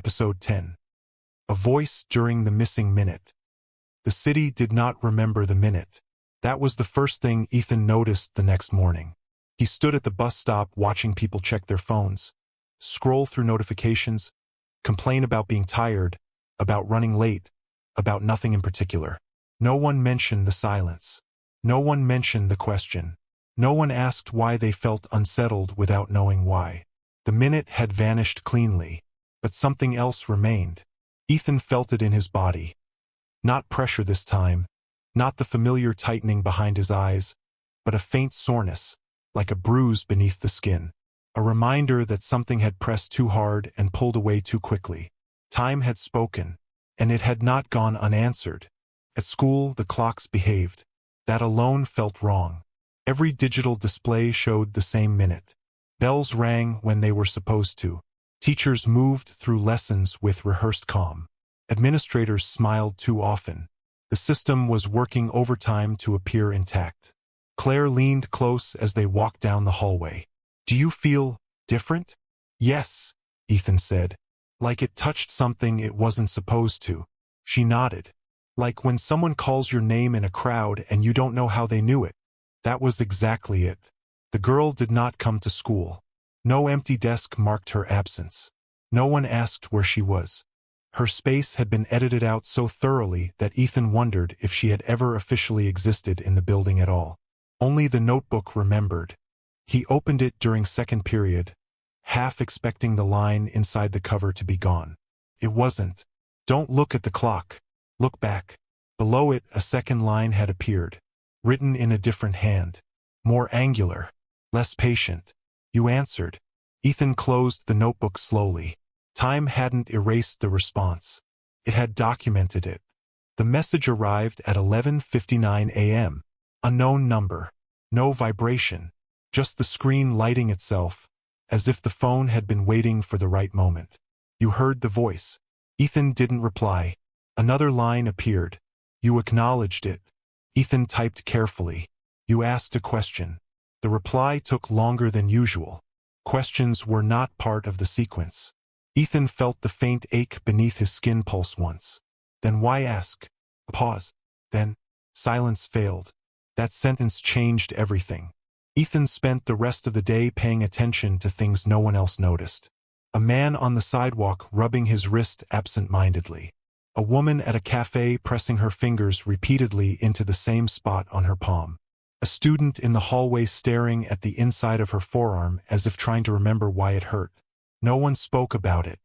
Episode 10. A voice during the missing minute. The city did not remember the minute. That was the first thing Ethan noticed the next morning. He stood at the bus stop watching people check their phones, scroll through notifications, complain about being tired, about running late, about nothing in particular. No one mentioned the silence. No one mentioned the question. No one asked why they felt unsettled without knowing why. The minute had vanished cleanly, but something else remained. Ethan felt it in his body. Not pressure this time, not the familiar tightening behind his eyes, but a faint soreness, like a bruise beneath the skin. A reminder that something had pressed too hard and pulled away too quickly. Time had spoken, and it had not gone unanswered. At school, the clocks behaved. That alone felt wrong. Every digital display showed the same minute. Bells rang when they were supposed to. Teachers moved through lessons with rehearsed calm. Administrators smiled too often. The system was working overtime to appear intact. Claire leaned close as they walked down the hallway. "Do you feel different?" "Yes," Ethan said. "Like it touched something it wasn't supposed to." She nodded. "Like when someone calls your name in a crowd and you don't know how they knew it." That was exactly it. The girl did not come to school. No empty desk marked her absence. No one asked where she was. Her space had been edited out so thoroughly that Ethan wondered if she had ever officially existed in the building at all. Only the notebook remembered. He opened it during second period, half expecting the line inside the cover to be gone. It wasn't. "Don't look at the clock. Look back." Below it, a second line had appeared, written in a different hand. More angular, less patient. "You answered." Ethan closed the notebook slowly. Time hadn't erased the response. It had documented it. The message arrived at 11:59 a.m. Unknown number. No vibration. Just the screen lighting itself, as if the phone had been waiting for the right moment. "You heard the voice." Ethan didn't reply. Another line appeared. "You acknowledged it." Ethan typed carefully. "You asked a question." The reply took longer than usual. Questions were not part of the sequence. Ethan felt the faint ache beneath his skin pulse once. Then why ask? A pause. Then silence failed. That sentence changed everything. Ethan spent the rest of the day paying attention to things no one else noticed. A man on the sidewalk rubbing his wrist absent-mindedly. A woman at a cafe pressing her fingers repeatedly into the same spot on her palm. A student in the hallway staring at the inside of her forearm as if trying to remember why it hurt. No one spoke about it.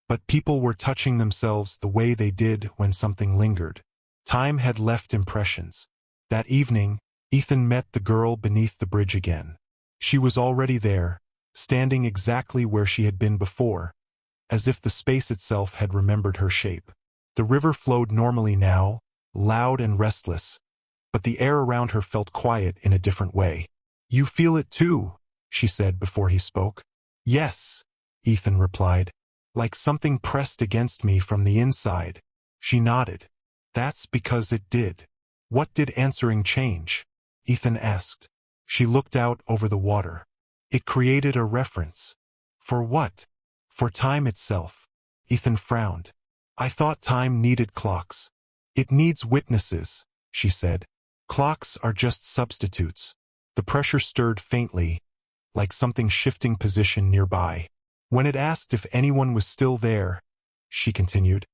But people were touching themselves the way they did when something lingered. Time had left impressions. That evening, Ethan met the girl beneath the bridge again. She was already there, standing exactly where she had been before, as if the space itself had remembered her shape. The river flowed normally now, loud and restless, but the air around her felt quiet in a different way. "You feel it too," she said before he spoke. "Yes," Ethan replied. "Like something pressed against me from the inside." She nodded. "That's because it did." "What did answering change?" Ethan asked. She looked out over the water. "It created a reference." "For what?" "For time itself." Ethan frowned. "I thought time needed clocks." "It needs witnesses," she said. "Clocks are just substitutes." The pressure stirred faintly, like something shifting position nearby. "When it asked if anyone was still there," she continued,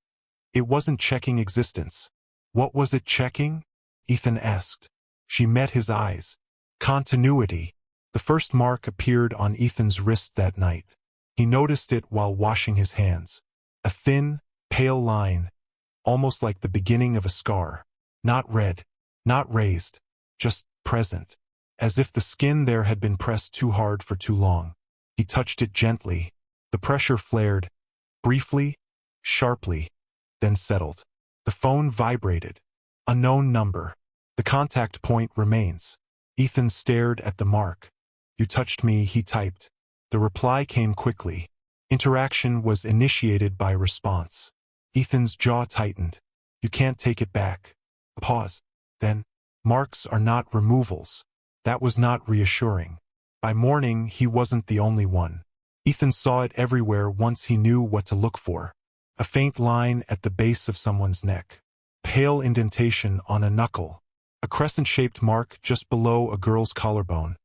"it wasn't checking existence." "What was it checking?" Ethan asked. She met his eyes. "Continuity." The first mark appeared on Ethan's wrist that night. He noticed it while washing his hands. A thin, pale line, almost like the beginning of a scar. Not red, not raised, just present, as if the skin there had been pressed too hard for too long. He touched it gently. The pressure flared, briefly, sharply, then settled. The phone vibrated. Unknown number. The contact point remains. Ethan stared at the mark. "You touched me," he typed. The reply came quickly. Interaction was initiated by response. Ethan's jaw tightened. "You can't take it back." A pause. Then, "Marks are not removals." That was not reassuring. By morning, he wasn't the only one. Ethan saw it everywhere once he knew what to look for. A faint line at the base of someone's neck. Pale indentation on a knuckle. A crescent-shaped mark just below a girl's collarbone,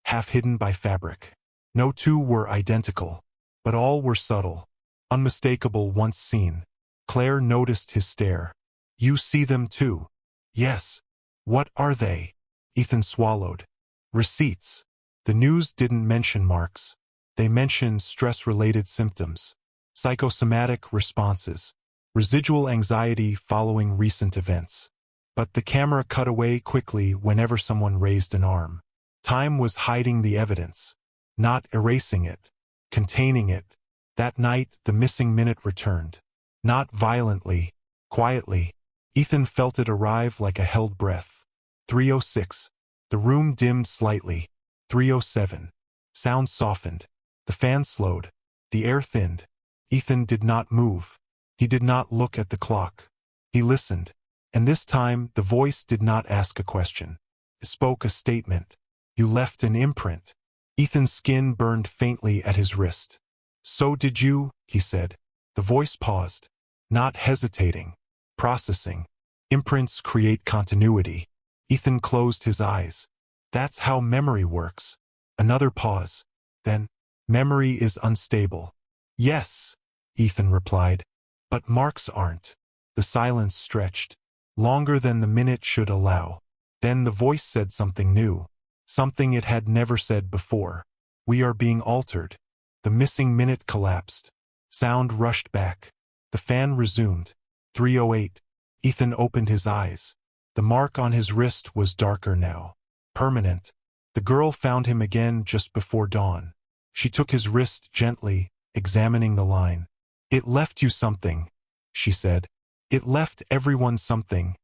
half hidden by fabric. No two were identical, but all were subtle, unmistakable once seen. Claire noticed his stare. "You see them too?" "Yes." "What are they?" Ethan swallowed. "Receipts." The news didn't mention marks. They mentioned stress-related symptoms, psychosomatic responses, residual anxiety following recent events. But the camera cut away quickly whenever someone raised an arm. Time was hiding the evidence, not erasing it, containing it. That night, the missing minute returned. Not violently, quietly. Ethan felt it arrive like a held breath. 3:06. The room dimmed slightly. 3:07. Sound softened. The fan slowed. The air thinned. Ethan did not move. He did not look at the clock. He listened. And this time, the voice did not ask a question. It spoke a statement. "You left an imprint." Ethan's skin burned faintly at his wrist. "So did you," he said. The voice paused, not hesitating, processing. Imprints create continuity. Ethan closed his eyes. "That's how memory works." Another pause. Then, "Memory is unstable." "Yes," Ethan replied. "But marks aren't." The silence stretched, longer than the minute should allow. Then the voice said something new, something it had never said before. "We are being altered." The missing minute collapsed. Sound rushed back. The fan resumed. 3:08. Ethan opened his eyes. The mark on his wrist was darker now. Permanent. The girl found him again just before dawn. She took his wrist gently, examining the line. "It left you something," she said. "It left everyone something,"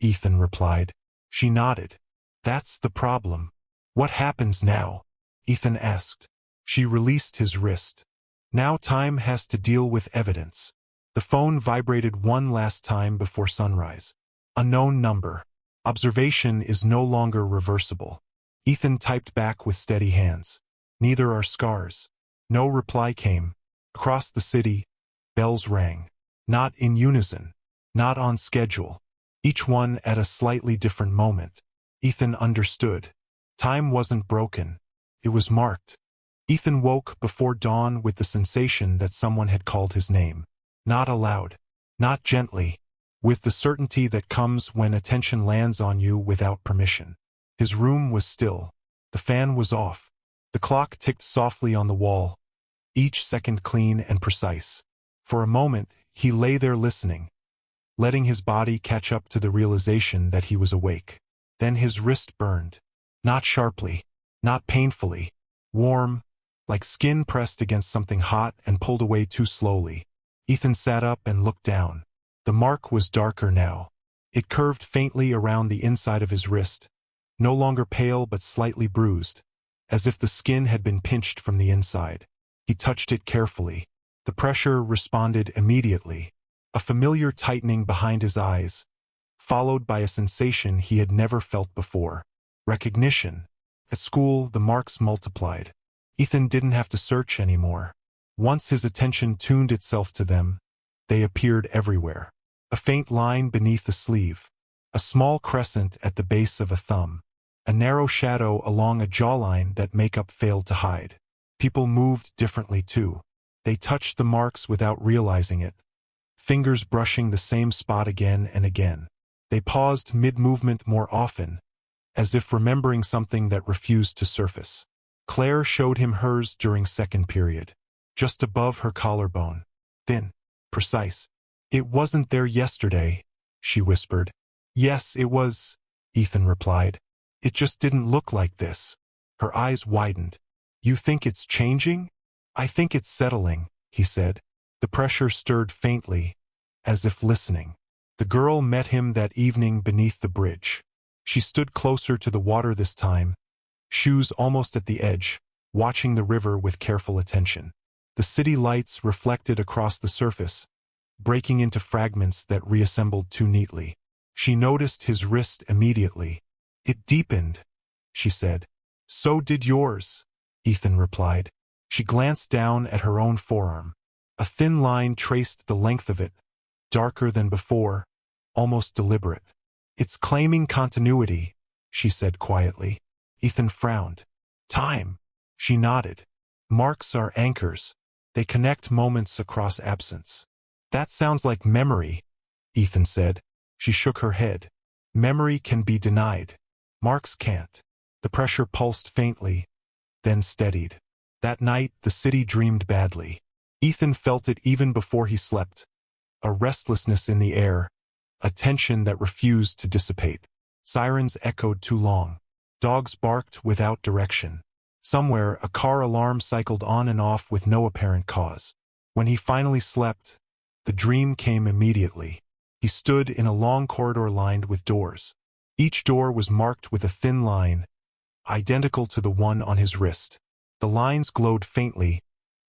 Ethan replied. She nodded. "That's the problem." "What happens now?" Ethan asked. She released his wrist. "Now time has to deal with evidence." The phone vibrated one last time before sunrise. Unknown number. Observation is no longer reversible. Ethan typed back with steady hands. "Neither are scars." No reply came. Across the city, bells rang. Not in unison. Not on schedule. Each one at a slightly different moment. Ethan understood. Time wasn't broken. It was marked. Ethan woke before dawn with the sensation that someone had called his name. Not aloud. Not gently. With the certainty that comes when attention lands on you without permission. His room was still. The fan was off. The clock ticked softly on the wall, each second clean and precise. For a moment, he lay there listening, letting his body catch up to the realization that he was awake. Then his wrist burned. Not sharply. Not painfully. Warm, like skin pressed against something hot and pulled away too slowly. Ethan sat up and looked down. The mark was darker now. It curved faintly around the inside of his wrist, no longer pale but slightly bruised, as if the skin had been pinched from the inside. He touched it carefully. The pressure responded immediately, a familiar tightening behind his eyes, followed by a sensation he had never felt before. Recognition. At school, the marks multiplied. Ethan didn't have to search anymore. Once his attention tuned itself to them, they appeared everywhere. A faint line beneath the sleeve, a small crescent at the base of a thumb, a narrow shadow along a jawline that makeup failed to hide. People moved differently too. They touched the marks without realizing it, fingers brushing the same spot again and again. They paused mid-movement more often, as if remembering something that refused to surface. Claire showed him hers during second period, just above her collarbone. Thin, precise. "It wasn't there yesterday," she whispered. "Yes, it was," Ethan replied. "It just didn't look like this." Her eyes widened. "You think it's changing?" "I think it's settling," he said. The pressure stirred faintly, as if listening. The girl met him that evening beneath the bridge. She stood closer to the water this time, shoes almost at the edge, watching the river with careful attention. The city lights reflected across the surface, breaking into fragments that reassembled too neatly. She noticed his wrist immediately. "It deepened," she said. "So did yours," Ethan replied. She glanced down at her own forearm. A thin line traced the length of it, darker than before, almost deliberate. "It's claiming continuity," she said quietly. Ethan frowned. "Time." She nodded. "Marks are anchors. They connect moments across absence." "That sounds like memory," Ethan said. She shook her head. "Memory can be denied. Marks can't." The pressure pulsed faintly, then steadied. That night, the city dreamed badly. Ethan felt it even before he slept. A restlessness in the air, a tension that refused to dissipate. Sirens echoed too long. Dogs barked without direction. Somewhere, a car alarm cycled on and off with no apparent cause. When he finally slept, the dream came immediately. He stood in a long corridor lined with doors. Each door was marked with a thin line, identical to the one on his wrist. The lines glowed faintly,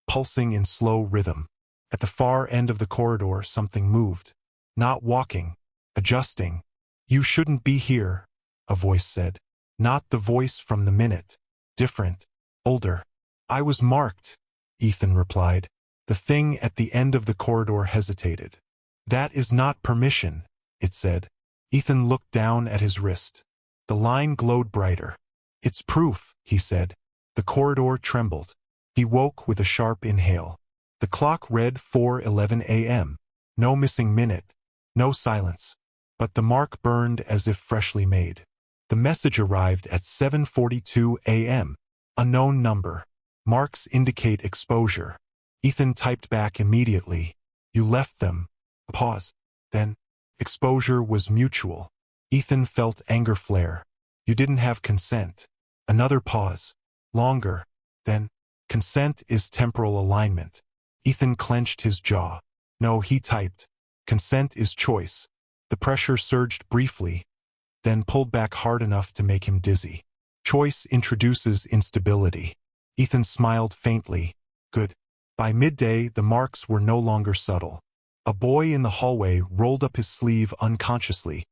pulsing in slow rhythm. At the far end of the corridor, something moved. Not walking, adjusting. "You shouldn't be here," a voice said. Not the voice from the minute. Different, older. "I was marked," Ethan replied. The thing at the end of the corridor hesitated. "That is not permission," it said. Ethan looked down at his wrist. The line glowed brighter. "It's proof," he said. The corridor trembled. He woke with a sharp inhale. The clock read 4:11 a.m. No missing minute. No silence. But the mark burned as if freshly made. The message arrived at 7:42 a.m. Unknown number. Marks indicate exposure. Ethan typed back immediately. "You left them." A pause. Then, "Exposure was mutual." Ethan felt anger flare. "You didn't have consent." Another pause. Longer. Then, "Consent is temporal alignment." Ethan clenched his jaw. "No," he typed. "Consent is choice." The pressure surged briefly, then pulled back hard enough to make him dizzy. Choice introduces instability. Ethan smiled faintly. Good. By midday, the marks were no longer subtle. A boy in the hallway rolled up his sleeve unconsciously,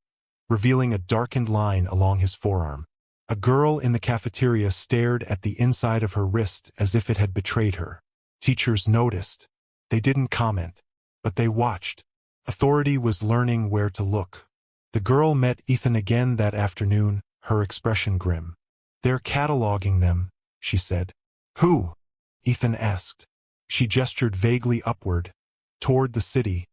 revealing a darkened line along his forearm. A girl in the cafeteria stared at the inside of her wrist as if it had betrayed her. Teachers noticed. They didn't comment, but they watched. Authority was learning where to look. The girl met Ethan again that afternoon, her expression grim. "They're cataloging them," she said. "Who?" Ethan asked. She gestured vaguely upward, toward the city,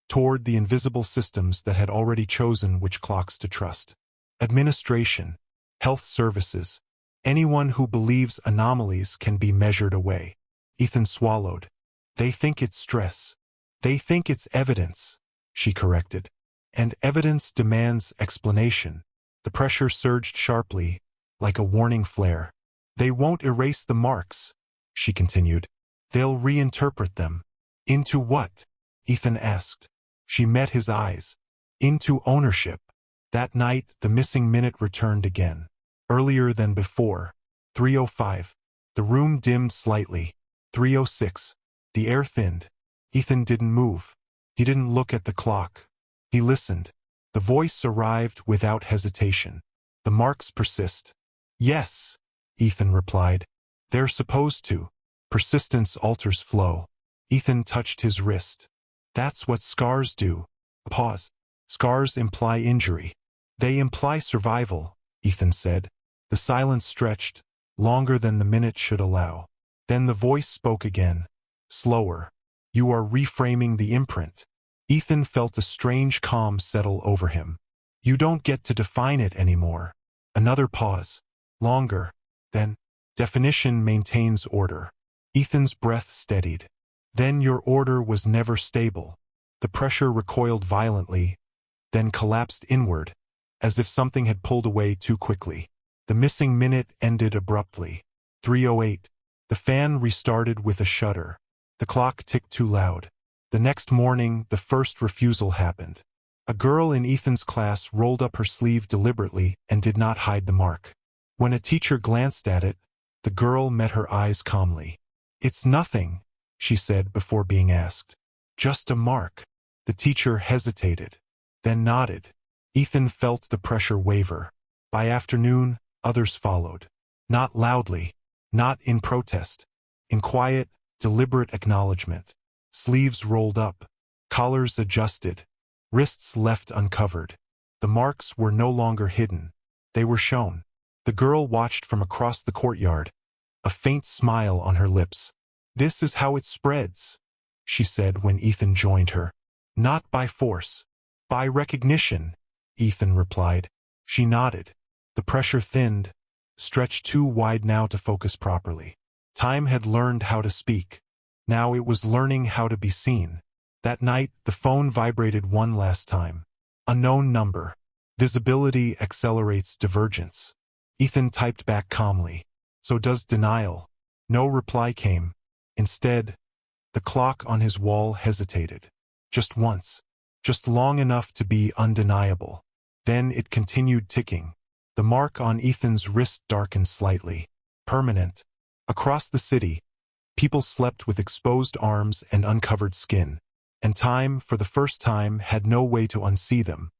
toward the invisible systems that had already chosen which clocks to trust. Administration. Health services. Anyone who believes anomalies can be measured away. Ethan swallowed. "They think it's stress. They think it's evidence," she corrected. "And evidence demands explanation." The pressure surged sharply, like a warning flare. "They won't erase the marks," she continued. "They'll reinterpret them." "Into what?" Ethan asked. She met his eyes. "Into ownership." That night, the missing minute returned again. Earlier than before. 3:05. The room dimmed slightly. 3:06. The air thinned. Ethan didn't move. He didn't look at the clock. He listened. The voice arrived without hesitation. "The marks persist." "Yes," Ethan replied. "They're supposed to. Persistence alters flow." Ethan touched his wrist. "That's what scars do." Pause. "Scars imply injury." "They imply survival," Ethan said. The silence stretched, longer than the minute should allow. Then the voice spoke again, slower. "You are reframing the imprint." Ethan felt a strange calm settle over him. "You don't get to define it anymore." Another pause. Longer. Then, "Definition maintains order." Ethan's breath steadied. "Then your order was never stable." The pressure recoiled violently, then collapsed inward, as if something had pulled away too quickly. The missing minute ended abruptly. 3:08. The fan restarted with a shudder. The clock ticked too loud. The next morning, the first refusal happened. A girl in Ethan's class rolled up her sleeve deliberately and did not hide the mark. When a teacher glanced at it, the girl met her eyes calmly. "It's nothing," she said before being asked. "Just a mark." The teacher hesitated, then nodded. Ethan felt the pressure waver. By afternoon, others followed. Not loudly, not in protest. In quiet, deliberate acknowledgement. Sleeves rolled up, collars adjusted, wrists left uncovered. The marks were no longer hidden. They were shown. The girl watched from across the courtyard, a faint smile on her lips. "This is how it spreads," she said when Ethan joined her. "Not by force. By recognition," Ethan replied. She nodded. The pressure thinned, stretched too wide now to focus properly. Time had learned how to speak. Now it was learning how to be seen. That night, the phone vibrated one last time. A known number. Visibility accelerates divergence. Ethan typed back calmly. "So does denial." No reply came. Instead, the clock on his wall hesitated. Just once. Just long enough to be undeniable. Then it continued ticking. The mark on Ethan's wrist darkened slightly. Permanent. Across the city, people slept with exposed arms and uncovered skin. And time, for the first time, had no way to unsee them.